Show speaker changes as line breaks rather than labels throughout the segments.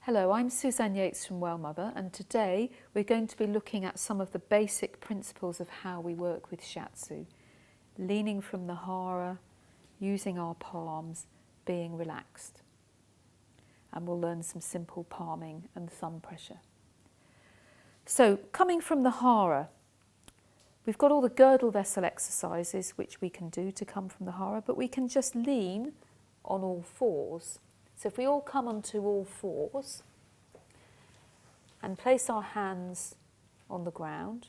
Hello, I'm Suzanne Yates from Well Mother, and today we're going to be looking at some of the basic principles of how we work with shiatsu, leaning from the hara, using our palms, being relaxed. And we'll learn some simple palming and thumb pressure. So, coming from the hara, we've got all the girdle vessel exercises which we can do to come from the hara, but we can just lean on all fours. So if we all come onto all fours and place our hands on the ground,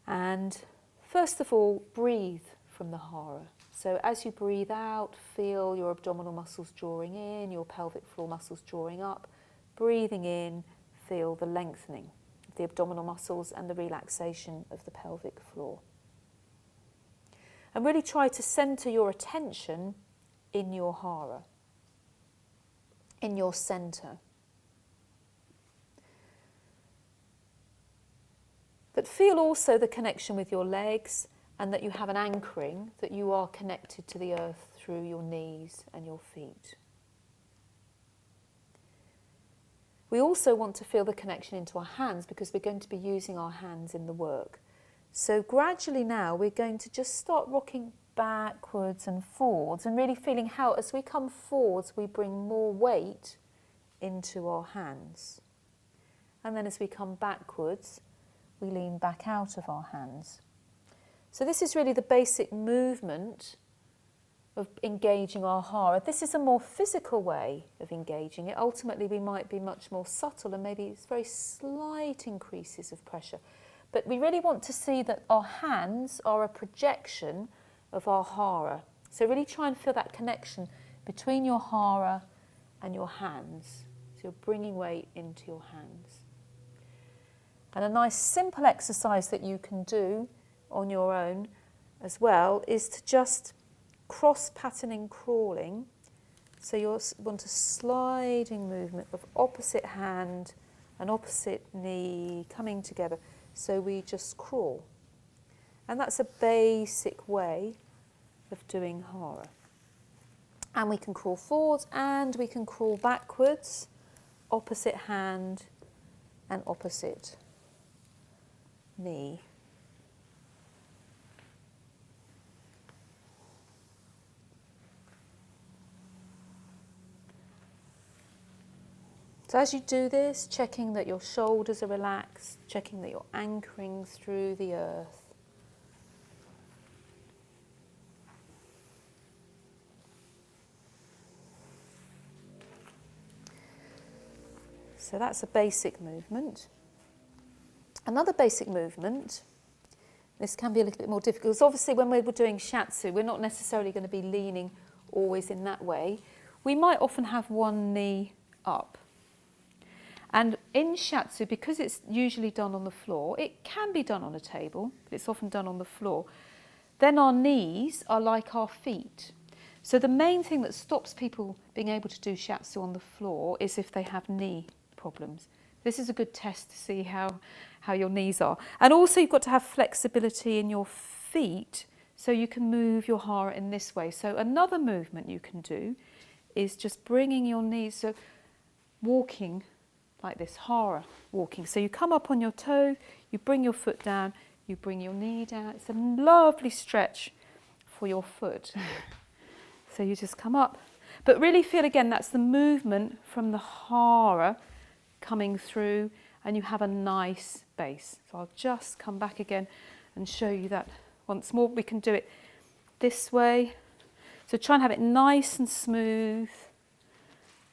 and first of all breathe from the hara. So as you breathe out, feel your abdominal muscles drawing in, your pelvic floor muscles drawing up. Breathing in, feel the lengthening of the abdominal muscles and the relaxation of the pelvic floor. And really try to centre your attention in your hara, in your centre. But feel also the connection with your legs, and that you have an anchoring, that you are connected to the earth through your knees and your feet. We also want to feel the connection into our hands, because we're going to be using our hands in the work. So gradually now we're going to just start rocking backwards and forwards, and really feeling how as we come forwards we bring more weight into our hands. And then as we come backwards we lean back out of our hands. So this is really the basic movement of engaging our hara. This is a more physical way of engaging it. Ultimately we might be much more subtle, and maybe it's very slight increases of pressure. But we really want to see that our hands are a projection of our hara. So really try and feel that connection between your hara and your hands. So you're bringing weight into your hands. And a nice simple exercise that you can do on your own as well is to just cross patterning crawling. So you want a sliding movement of opposite hand and opposite knee coming together. So we just crawl. And that's a basic way of doing hara. And we can crawl forwards and we can crawl backwards, opposite hand and opposite knee. So as you do this, checking that your shoulders are relaxed, checking that you're anchoring through the earth. So that's a basic movement. Another basic movement, this can be a little bit more difficult, because obviously when we're doing shiatsu, we're not necessarily going to be leaning always in that way. We might often have one knee up. And in shiatsu, because it's usually done on the floor, it can be done on a table, but it's often done on the floor, then our knees are like our feet. So the main thing that stops people being able to do shiatsu on the floor is if they have knee problems. This is a good test to see how your knees are. And also you've got to have flexibility in your feet, so you can move your hara in this way. So another movement you can do is just bringing your knees, so walking like this, hara walking. So you come up on your toe, you bring your foot down, you bring your knee down. It's a lovely stretch for your foot. So you just come up. But really feel again, that's the movement from the hara coming through, and you have a nice base. So I'll just come back again and show you that once more. We can do it this way. So try and have it nice and smooth.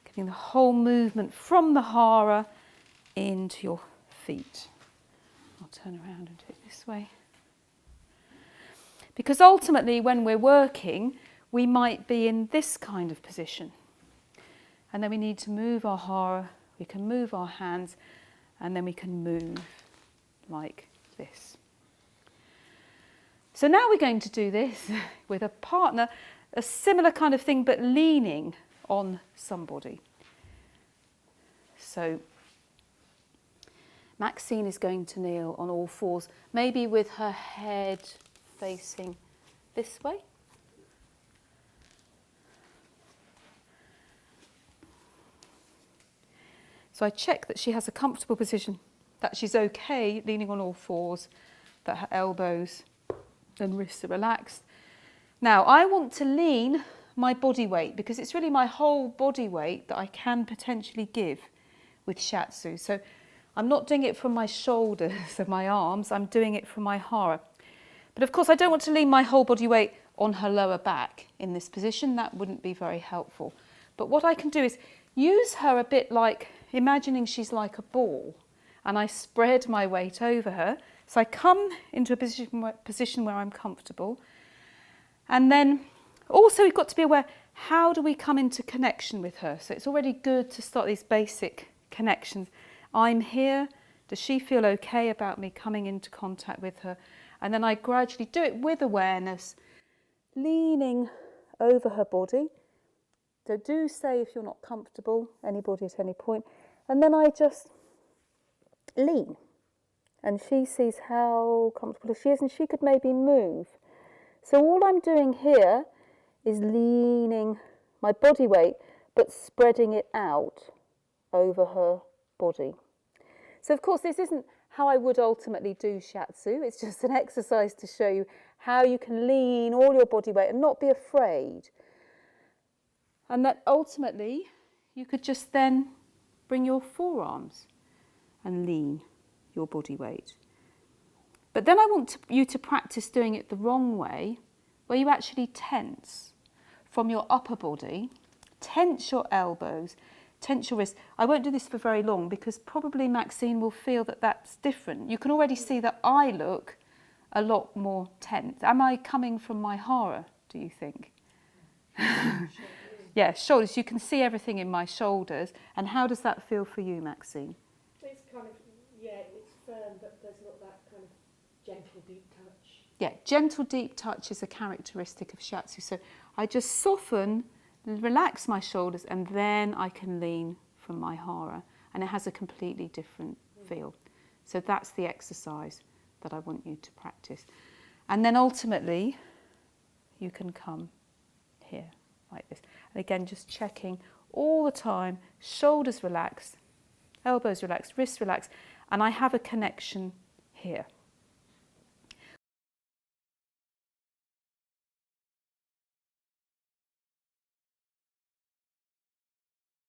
Getting the whole movement from the hara into your feet. I'll turn around and do it this way. Because ultimately when we're working, we might be in this kind of position. And then we need to move our hara, we can move our hands, and then we can move like this. So now we're going to do this with a partner, a similar kind of thing, but leaning on somebody. So Maxine is going to kneel on all fours, maybe with her head facing this way. So I check that she has a comfortable position, that she's okay leaning on all fours, that her elbows and wrists are relaxed. Now I want to lean my body weight because it's really my whole body weight that I can potentially give with shiatsu. So I'm not doing it from my shoulders and my arms, I'm doing it from my hara. But of course I don't want to lean my whole body weight on her lower back in this position, that wouldn't be very helpful. But what I can do is use her a bit like, imagining she's like a ball, and I spread my weight over her. So I come into a position where I'm comfortable. And then also we've got to be aware, how do we come into connection with her? So it's already good to start these basic connections. I'm here, does she feel okay about me coming into contact with her? And then I gradually do it with awareness, leaning over her body. So do say if you're not comfortable, anybody at any point. And then I just lean. And she sees how comfortable she is, and she could maybe move. So all I'm doing here is leaning my body weight, but spreading it out over her body. So of course this isn't how I would ultimately do shiatsu. It's just an exercise to show you how you can lean all your body weight and not be afraid. And that ultimately you could just then bring your forearms and lean your body weight. But then I want you to practice doing it the wrong way, where you actually tense from your upper body, tense your elbows, tense your wrists. I won't do this for very long because probably Maxine will feel that that's different. You can already see that I look a lot more tense. Am I coming from my hara, do you think? Yeah, shoulders. You can see everything in my shoulders. And how does that feel for you, Maxine?
It's kind of, yeah, it's firm, but there's not that kind of gentle, deep touch.
Yeah, gentle, deep touch is a characteristic of shiatsu. So I just soften, relax my shoulders, and then I can lean from my hara. And it has a completely different feel. So that's the exercise that I want you to practice. And then ultimately, you can come here, like this. And again, just checking all the time, shoulders relaxed, elbows relaxed, wrists relaxed, and I have a connection here.